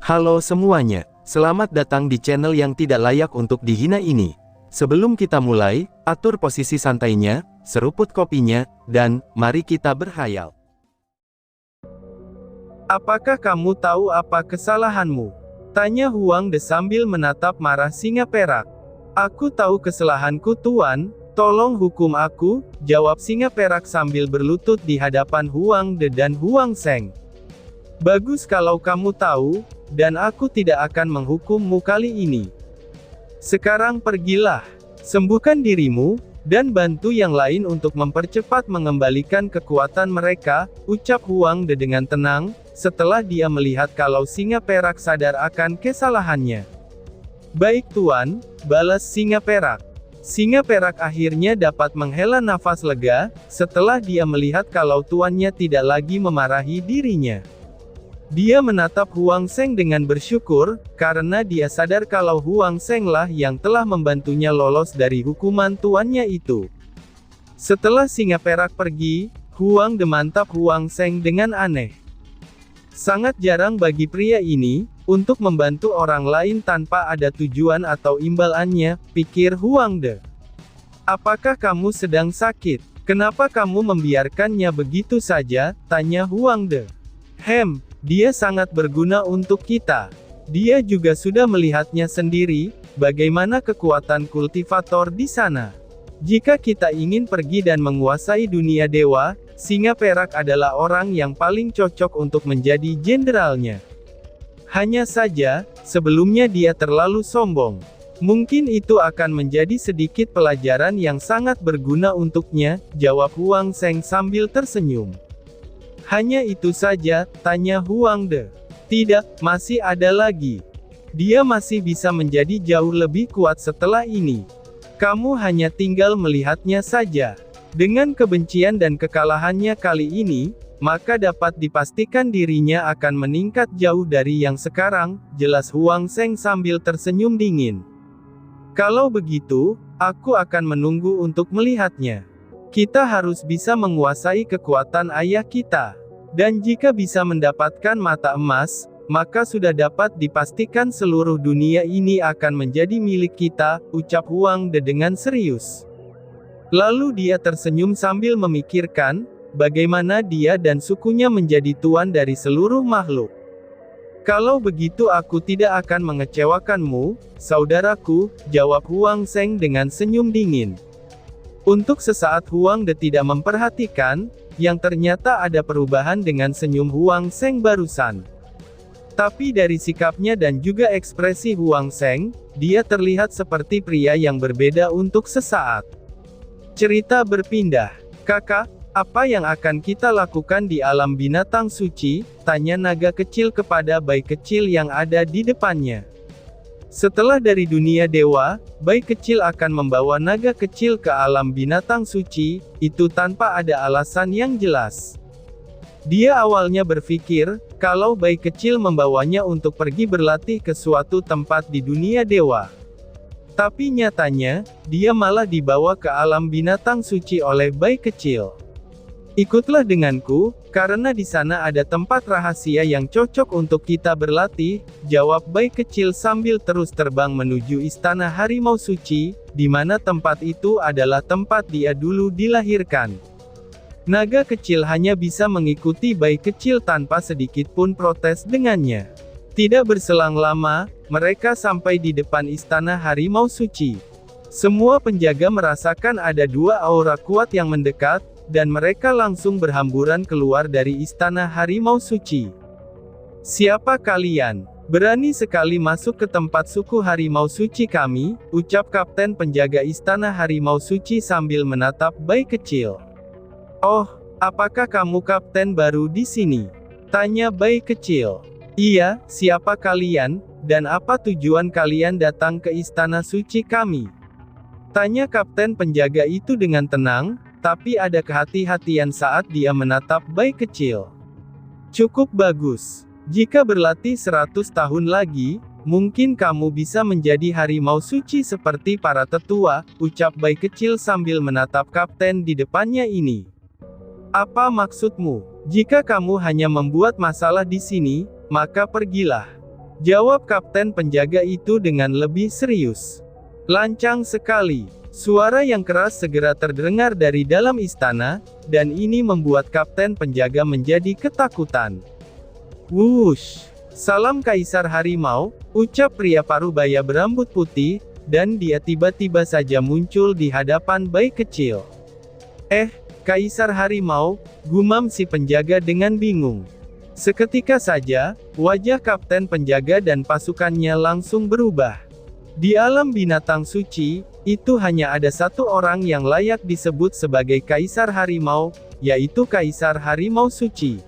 Halo semuanya, selamat datang di channel yang tidak layak untuk dihina ini. Sebelum kita mulai, atur posisi santainya, seruput kopinya, dan mari kita berkhayal. Apakah kamu tahu apa kesalahanmu? Tanya Huang De sambil menatap marah singa perak. Aku tahu kesalahanku tuan, tolong hukum aku, jawab singa perak sambil berlutut di hadapan Huang De dan Huang Sheng. Bagus kalau kamu tahu, dan aku tidak akan menghukummu kali ini. Sekarang pergilah, sembuhkan dirimu, dan bantu yang lain untuk mempercepat mengembalikan kekuatan mereka, ucap Huang De dengan tenang, setelah dia melihat kalau singa perak sadar akan kesalahannya. Baik tuan, balas singa perak. Singa perak akhirnya dapat menghela nafas lega, setelah dia melihat kalau tuannya tidak lagi memarahi dirinya. Dia menatap Huang Sheng dengan bersyukur, karena dia sadar kalau Huang Sheng lah yang telah membantunya lolos dari hukuman tuannya itu. Setelah singa perak pergi, Huang De mantap Huang Sheng dengan aneh. Sangat jarang bagi pria ini, untuk membantu orang lain tanpa ada tujuan atau imbalannya, pikir Huang De. Apakah kamu sedang sakit? Kenapa kamu membiarkannya begitu saja? Tanya Huang De. Dia sangat berguna untuk kita. Dia juga sudah melihatnya sendiri, bagaimana kekuatan kultivator di sana. Jika kita ingin pergi dan menguasai dunia dewa, singa perak adalah orang yang paling cocok untuk menjadi jenderalnya. Hanya saja, sebelumnya dia terlalu sombong. Mungkin itu akan menjadi sedikit pelajaran yang sangat berguna untuknya, jawab Huang Sheng sambil tersenyum. Hanya itu saja, tanya Huang De. Tidak, masih ada lagi. Dia masih bisa menjadi jauh lebih kuat setelah ini. Kamu hanya tinggal melihatnya saja. Dengan kebencian dan kekalahannya kali ini, maka dapat dipastikan dirinya akan meningkat jauh dari yang sekarang, jelas Huang Sheng sambil tersenyum dingin. Kalau begitu, aku akan menunggu untuk melihatnya. Kita harus bisa menguasai kekuatan ayah kita. Dan jika bisa mendapatkan mata emas, maka sudah dapat dipastikan seluruh dunia ini akan menjadi milik kita, ucap Huang De dengan serius. Lalu dia tersenyum sambil memikirkan, bagaimana dia dan sukunya menjadi tuan dari seluruh makhluk. Kalau begitu aku tidak akan mengecewakanmu, saudaraku, jawab Huang Sheng dengan senyum dingin. Untuk sesaat Huang De tidak memperhatikan, yang ternyata ada perubahan dengan senyum Huang Sheng barusan. Tapi dari sikapnya dan juga ekspresi Huang Sheng, dia terlihat seperti pria yang berbeda untuk sesaat. Cerita berpindah. Kakak, apa yang akan kita lakukan di alam binatang suci? Tanya naga kecil kepada bayi kecil yang ada di depannya. Setelah dari dunia dewa, bayi kecil akan membawa naga kecil ke alam binatang suci, itu tanpa ada alasan yang jelas. Dia awalnya berpikir, kalau bayi kecil membawanya untuk pergi berlatih ke suatu tempat di dunia dewa. Tapi nyatanya, dia malah dibawa ke alam binatang suci oleh bayi kecil. Ikutlah denganku, karena di sana ada tempat rahasia yang cocok untuk kita berlatih, jawab bayi kecil sambil terus terbang menuju istana harimau suci, di mana tempat itu adalah tempat dia dulu dilahirkan. Naga kecil hanya bisa mengikuti bayi kecil tanpa sedikit pun protes dengannya. Tidak berselang lama, mereka sampai di depan istana harimau suci. Semua penjaga merasakan ada dua aura kuat yang mendekat, dan mereka langsung berhamburan keluar dari istana harimau suci. Siapa kalian? Berani sekali masuk ke tempat suku harimau suci kami, ucap kapten penjaga istana harimau suci sambil menatap bayi kecil. Oh, apakah kamu kapten baru di sini? Tanya bayi kecil. Iya, siapa kalian, dan apa tujuan kalian datang ke istana suci kami? Tanya kapten penjaga itu dengan tenang, tapi ada kehati-hatian saat dia menatap bayi kecil. Cukup bagus. Jika berlatih 100 tahun lagi, mungkin kamu bisa menjadi harimau suci seperti para tetua, ucap bayi kecil sambil menatap kapten di depannya ini. Apa maksudmu? Jika kamu hanya membuat masalah di sini, maka pergilah. Jawab kapten penjaga itu dengan lebih serius. Lancang sekali. Suara yang keras segera terdengar dari dalam istana, dan ini membuat kapten penjaga menjadi ketakutan. Wush! Salam Kaisar Harimau, ucap pria parubaya berambut putih, dan dia tiba-tiba saja muncul di hadapan bayi kecil. Kaisar Harimau, gumam si penjaga dengan bingung. Seketika saja, wajah kapten penjaga dan pasukannya langsung berubah. Di alam binatang suci, itu hanya ada satu orang yang layak disebut sebagai Kaisar Harimau, yaitu Kaisar Harimau Suci.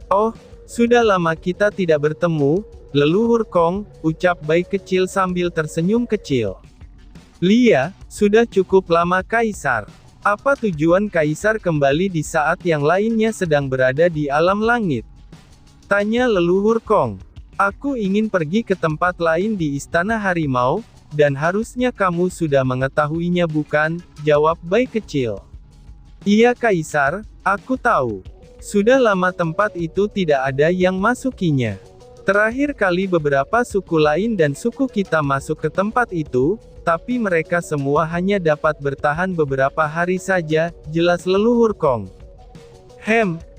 Oh, sudah lama kita tidak bertemu, leluhur Kong, ucap bayi kecil sambil tersenyum kecil. Lia, sudah cukup lama Kaisar. Apa tujuan Kaisar kembali di saat yang lainnya sedang berada di alam langit? Tanya leluhur Kong. Aku ingin pergi ke tempat lain di Istana Harimau, dan harusnya kamu sudah mengetahuinya bukan? Jawab bayi kecil. Iya Kaisar, aku tahu. Sudah lama tempat itu tidak ada yang masukinya. Terakhir kali beberapa suku lain dan suku kita masuk ke tempat itu, tapi mereka semua hanya dapat bertahan beberapa hari saja, jelas leluhur Kong.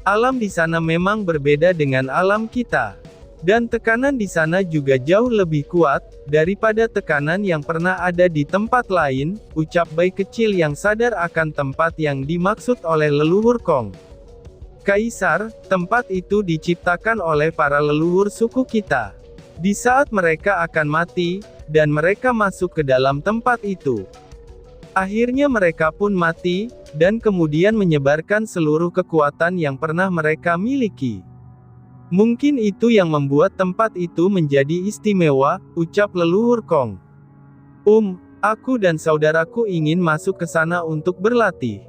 Alam di sana memang berbeda dengan alam kita. Dan tekanan di sana juga jauh lebih kuat, daripada tekanan yang pernah ada di tempat lain, ucap bayi kecil yang sadar akan tempat yang dimaksud oleh leluhur Kong. Kaisar, tempat itu diciptakan oleh para leluhur suku kita. Di saat mereka akan mati, dan mereka masuk ke dalam tempat itu. Akhirnya mereka pun mati, dan kemudian menyebarkan seluruh kekuatan yang pernah mereka miliki. Mungkin itu yang membuat tempat itu menjadi istimewa, ucap leluhur Kong. Aku dan saudaraku ingin masuk ke sana untuk berlatih.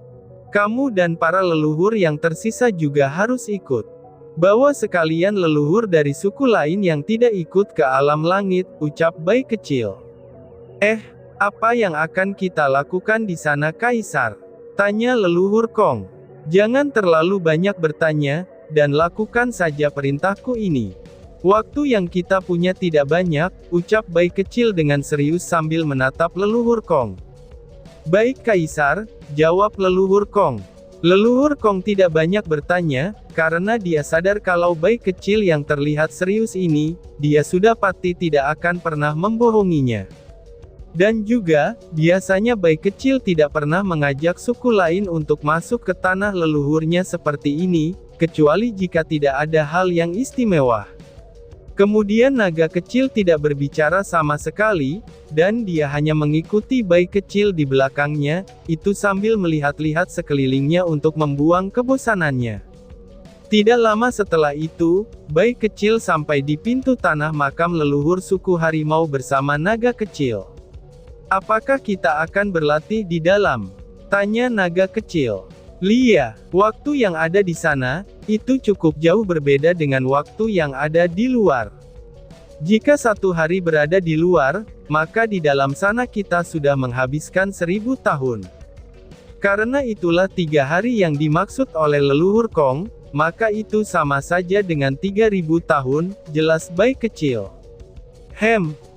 Kamu dan para leluhur yang tersisa juga harus ikut. Bawa sekalian leluhur dari suku lain yang tidak ikut ke alam langit, ucap bayi kecil. Apa yang akan kita lakukan di sana Kaisar? Tanya leluhur Kong. Jangan terlalu banyak bertanya, dan lakukan saja perintahku ini. Waktu yang kita punya tidak banyak, ucap bayi kecil dengan serius sambil menatap leluhur Kong. Baik Kaisar, jawab leluhur Kong. Leluhur Kong tidak banyak bertanya, karena dia sadar kalau bayi kecil yang terlihat serius ini, dia sudah pasti tidak akan pernah membohonginya. Dan juga, biasanya bayi kecil tidak pernah mengajak suku lain untuk masuk ke tanah leluhurnya seperti ini, kecuali jika tidak ada hal yang istimewa. Kemudian naga kecil tidak berbicara sama sekali, dan dia hanya mengikuti bayi kecil di belakangnya, itu sambil melihat-lihat sekelilingnya untuk membuang kebosanannya. Tidak lama setelah itu, bayi kecil sampai di pintu tanah makam leluhur suku harimau bersama naga kecil. Apakah kita akan berlatih di dalam? Tanya naga kecil. Lia, waktu yang ada di sana, itu cukup jauh berbeda dengan waktu yang ada di luar. Jika 1 hari berada di luar, maka di dalam sana kita sudah menghabiskan 1000 tahun. Karena itulah 3 hari yang dimaksud oleh leluhur Kong, maka itu sama saja dengan 3000 tahun, jelas bayi kecil.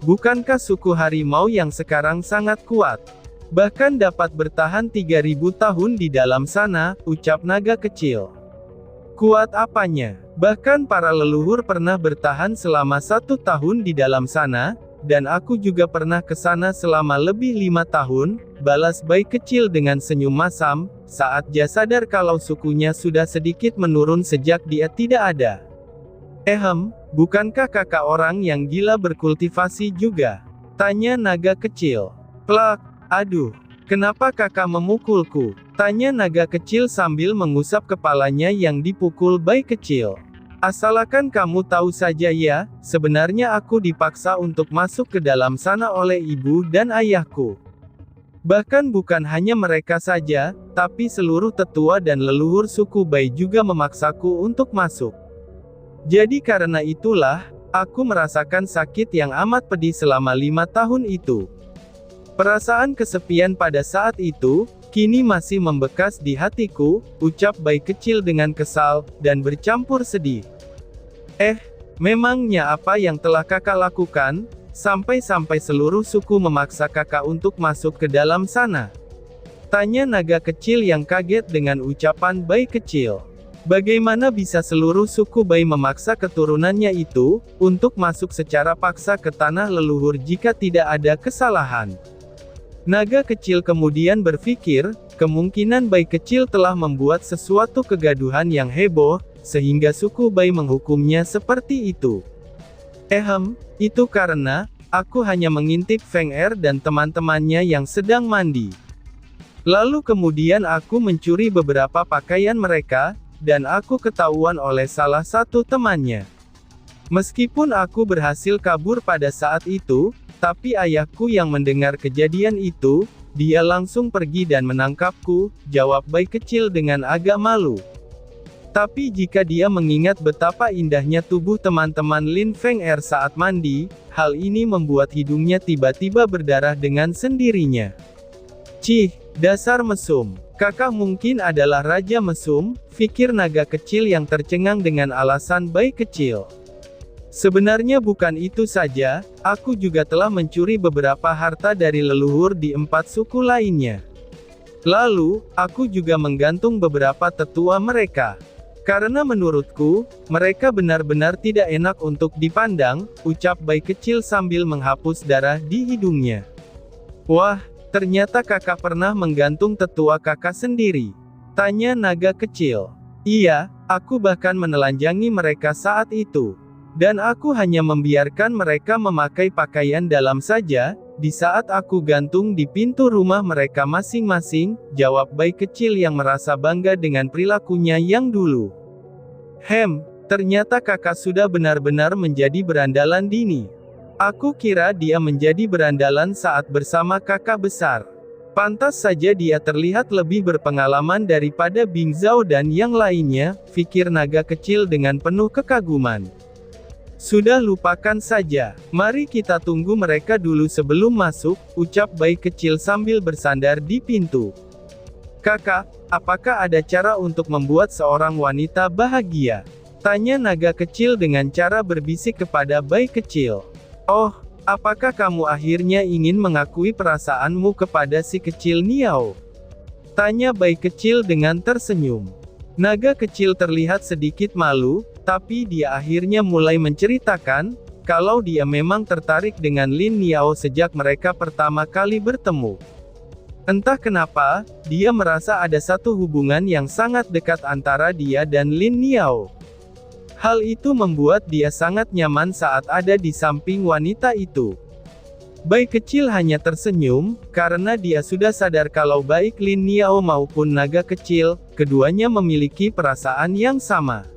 Bukankah suku harimau yang sekarang sangat kuat? Bahkan dapat bertahan 3000 tahun di dalam sana, ucap naga kecil. Kuat apanya? Bahkan para leluhur pernah bertahan selama 1 tahun di dalam sana, dan aku juga pernah ke sana selama lebih 5 tahun, balas bayi kecil dengan senyum masam, saat dia sadar kalau sukunya sudah sedikit menurun sejak dia tidak ada. Bukankah kakak orang yang gila berkultivasi juga? Tanya naga kecil. Plak. Aduh, kenapa kakak memukulku? Tanya naga kecil sambil mengusap kepalanya yang dipukul bayi kecil. Asalakan kamu tahu saja ya, sebenarnya aku dipaksa untuk masuk ke dalam sana oleh ibu dan ayahku. Bahkan bukan hanya mereka saja, tapi seluruh tetua dan leluhur suku Bai juga memaksaku untuk masuk. Jadi karena itulah, aku merasakan sakit yang amat pedih selama 5 tahun itu. Perasaan kesepian pada saat itu, kini masih membekas di hatiku, ucap bayi kecil dengan kesal, dan bercampur sedih. Memangnya apa yang telah kakak lakukan, sampai-sampai seluruh suku memaksa kakak untuk masuk ke dalam sana? Tanya naga kecil yang kaget dengan ucapan bayi kecil. Bagaimana bisa seluruh suku bayi memaksa keturunannya itu, untuk masuk secara paksa ke tanah leluhur jika tidak ada kesalahan? Naga kecil kemudian berpikir, kemungkinan bayi kecil telah membuat sesuatu kegaduhan yang heboh, sehingga suku bayi menghukumnya seperti itu. Itu karena, aku hanya mengintip Feng Er dan teman-temannya yang sedang mandi. Lalu kemudian aku mencuri beberapa pakaian mereka, dan aku ketahuan oleh salah satu temannya. Meskipun aku berhasil kabur pada saat itu, tapi ayahku yang mendengar kejadian itu, dia langsung pergi dan menangkapku, jawab bayi kecil dengan agak malu. Tapi jika dia mengingat betapa indahnya tubuh teman-teman Lin Feng Er saat mandi, hal ini membuat hidungnya tiba-tiba berdarah dengan sendirinya. Cih, dasar mesum. Kakak mungkin adalah Raja Mesum, pikir naga kecil yang tercengang dengan alasan bayi kecil. Sebenarnya bukan itu saja, aku juga telah mencuri beberapa harta dari leluhur di 4 suku lainnya. Lalu, aku juga menggantung beberapa tetua mereka. Karena menurutku, mereka benar-benar tidak enak untuk dipandang, ucap bayi kecil sambil menghapus darah di hidungnya. Wah, ternyata kakak pernah menggantung tetua kakak sendiri. Tanya naga kecil. Iya, aku bahkan menelanjangi mereka saat itu. Dan aku hanya membiarkan mereka memakai pakaian dalam saja, di saat aku gantung di pintu rumah mereka masing-masing, jawab bayi kecil yang merasa bangga dengan perilakunya yang dulu. Ternyata kakak sudah benar-benar menjadi berandalan dini. Aku kira dia menjadi berandalan saat bersama kakak besar. Pantas saja dia terlihat lebih berpengalaman daripada Bing Zhao dan yang lainnya, pikir naga kecil dengan penuh kekaguman. Sudah lupakan saja, mari kita tunggu mereka dulu sebelum masuk, ucap bayi kecil sambil bersandar di pintu. Kakak, apakah ada cara untuk membuat seorang wanita bahagia? Tanya naga kecil dengan cara berbisik kepada bayi kecil. Oh, apakah kamu akhirnya ingin mengakui perasaanmu kepada si kecil Niao? Tanya bayi kecil dengan tersenyum. Naga kecil terlihat sedikit malu, tapi dia akhirnya mulai menceritakan, kalau dia memang tertarik dengan Lin Niao sejak mereka pertama kali bertemu. Entah kenapa, dia merasa ada satu hubungan yang sangat dekat antara dia dan Lin Niao. Hal itu membuat dia sangat nyaman saat ada di samping wanita itu. Bayi kecil hanya tersenyum, karena dia sudah sadar kalau baik Lin Niao maupun naga kecil, keduanya memiliki perasaan yang sama.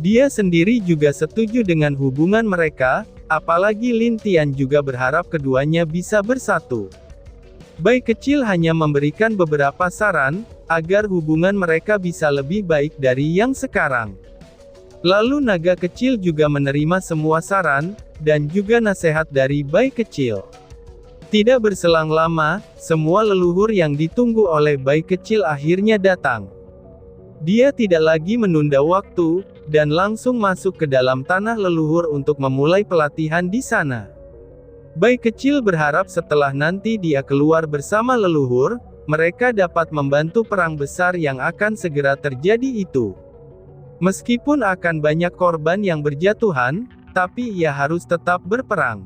Dia sendiri juga setuju dengan hubungan mereka, apalagi Lin Tian juga berharap keduanya bisa bersatu. Bayi kecil hanya memberikan beberapa saran, agar hubungan mereka bisa lebih baik dari yang sekarang. Lalu naga kecil juga menerima semua saran, dan juga nasihat dari bayi kecil. Tidak berselang lama, semua leluhur yang ditunggu oleh bayi kecil akhirnya datang. Dia tidak lagi menunda waktu, dan langsung masuk ke dalam tanah leluhur untuk memulai pelatihan di sana. Bayi kecil berharap setelah nanti dia keluar bersama leluhur, mereka dapat membantu perang besar yang akan segera terjadi itu. Meskipun akan banyak korban yang berjatuhan, tapi ia harus tetap berperang.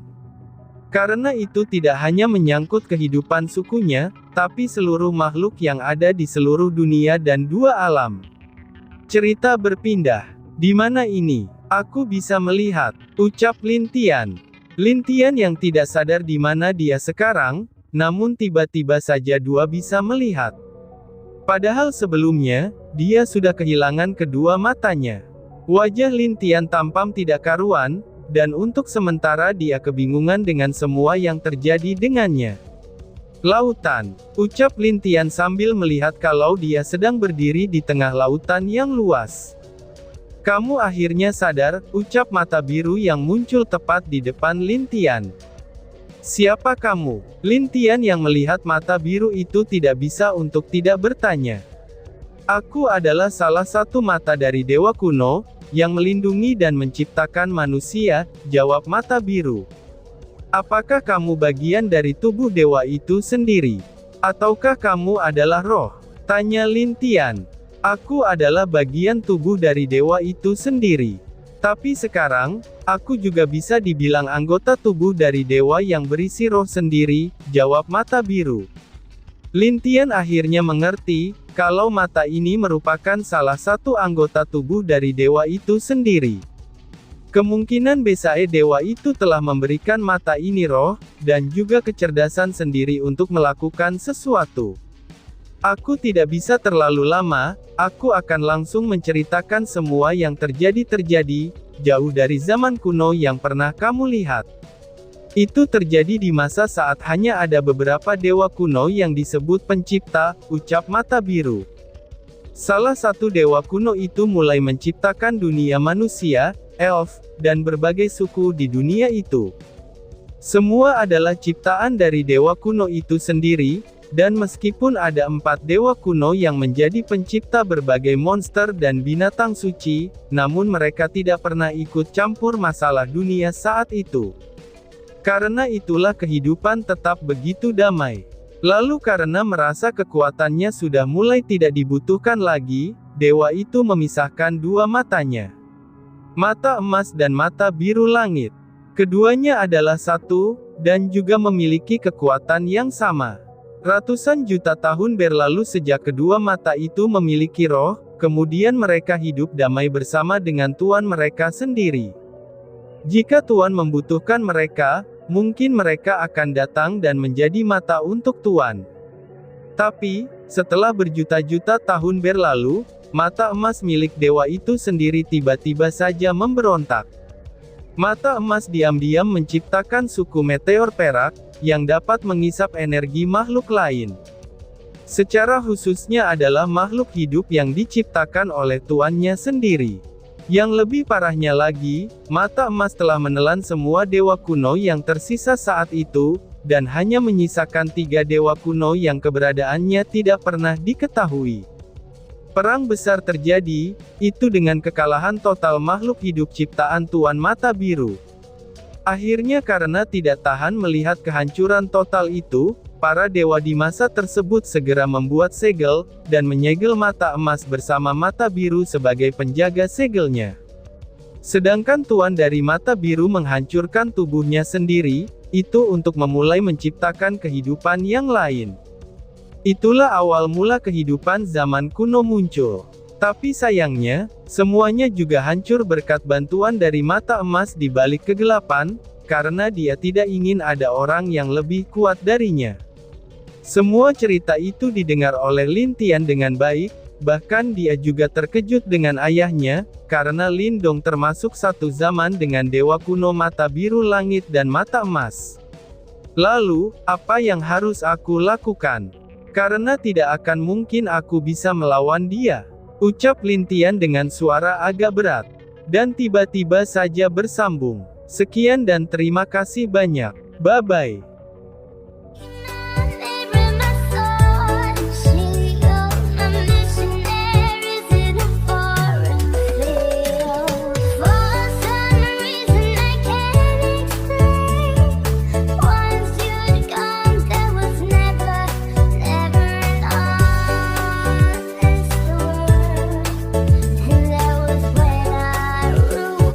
Karena itu tidak hanya menyangkut kehidupan sukunya, tapi seluruh makhluk yang ada di seluruh dunia dan 2 alam. Cerita berpindah. Di mana ini? Aku bisa melihat, ucap Lin Tian. Lin Tian yang tidak sadar di mana dia sekarang, namun tiba-tiba saja dia bisa melihat. Padahal sebelumnya, dia sudah kehilangan kedua matanya. Wajah Lin Tian tampak tidak karuan, dan untuk sementara dia kebingungan dengan semua yang terjadi dengannya. Lautan, ucap Lin Tian sambil melihat kalau dia sedang berdiri di tengah lautan yang luas. Kamu akhirnya sadar, ucap mata biru yang muncul tepat di depan Lin Tian. Siapa kamu? Lin Tian yang melihat mata biru itu tidak bisa untuk tidak bertanya. Aku adalah salah satu mata dari dewa kuno, yang melindungi dan menciptakan manusia, jawab mata biru. Apakah kamu bagian dari tubuh dewa itu sendiri? Ataukah kamu adalah roh? Tanya Lin Tian. Aku adalah bagian tubuh dari dewa itu sendiri. Tapi sekarang, aku juga bisa dibilang anggota tubuh dari dewa yang berisi roh sendiri, jawab mata biru. Lin Tian akhirnya mengerti, kalau mata ini merupakan salah satu anggota tubuh dari dewa itu sendiri. Kemungkinan besar dewa itu telah memberikan mata ini roh, dan juga kecerdasan sendiri untuk melakukan sesuatu. Aku tidak bisa terlalu lama, aku akan langsung menceritakan semua yang terjadi jauh dari zaman kuno yang pernah kamu lihat. Itu terjadi di masa saat hanya ada beberapa dewa kuno yang disebut pencipta, ucap mata biru. Salah satu dewa kuno itu mulai menciptakan dunia manusia, elf, dan berbagai suku di dunia itu. Semua adalah ciptaan dari dewa kuno itu sendiri, dan meskipun ada 4 dewa kuno yang menjadi pencipta berbagai monster dan binatang suci, namun mereka tidak pernah ikut campur masalah dunia saat itu. Karena itulah kehidupan tetap begitu damai. Lalu karena merasa kekuatannya sudah mulai tidak dibutuhkan lagi, dewa itu memisahkan dua matanya. Mata emas dan mata biru langit. Keduanya adalah satu, dan juga memiliki kekuatan yang sama. Ratusan juta tahun berlalu sejak kedua mata itu memiliki roh, kemudian mereka hidup damai bersama dengan Tuan mereka sendiri. Jika Tuan membutuhkan mereka, mungkin mereka akan datang dan menjadi mata untuk Tuan. Tapi, setelah berjuta-juta tahun berlalu, mata emas milik dewa itu sendiri tiba-tiba saja memberontak. Mata emas diam-diam menciptakan suku meteor perak, yang dapat mengisap energi makhluk lain. Secara khususnya adalah makhluk hidup yang diciptakan oleh tuannya sendiri. Yang lebih parahnya lagi, mata emas telah menelan semua dewa kuno yang tersisa saat itu, dan hanya menyisakan 3 dewa kuno yang keberadaannya tidak pernah diketahui. Perang besar terjadi, itu dengan kekalahan total makhluk hidup ciptaan Tuan Mata Biru. Akhirnya karena tidak tahan melihat kehancuran total itu, para dewa di masa tersebut segera membuat segel, dan menyegel mata emas bersama mata biru sebagai penjaga segelnya. Sedangkan Tuan dari mata biru menghancurkan tubuhnya sendiri, itu untuk memulai menciptakan kehidupan yang lain. Itulah awal mula kehidupan zaman kuno muncul. Tapi sayangnya, semuanya juga hancur berkat bantuan dari mata emas di balik kegelapan, karena dia tidak ingin ada orang yang lebih kuat darinya. Semua cerita itu didengar oleh Lin Tian dengan baik, bahkan dia juga terkejut dengan ayahnya, karena Lin Dong termasuk satu zaman dengan dewa kuno mata biru langit dan mata emas. Lalu, apa yang harus aku lakukan? Karena tidak akan mungkin aku bisa melawan dia, ucap Lin Tian dengan suara agak berat. Dan tiba-tiba saja bersambung. Sekian dan terima kasih banyak. Bye-bye.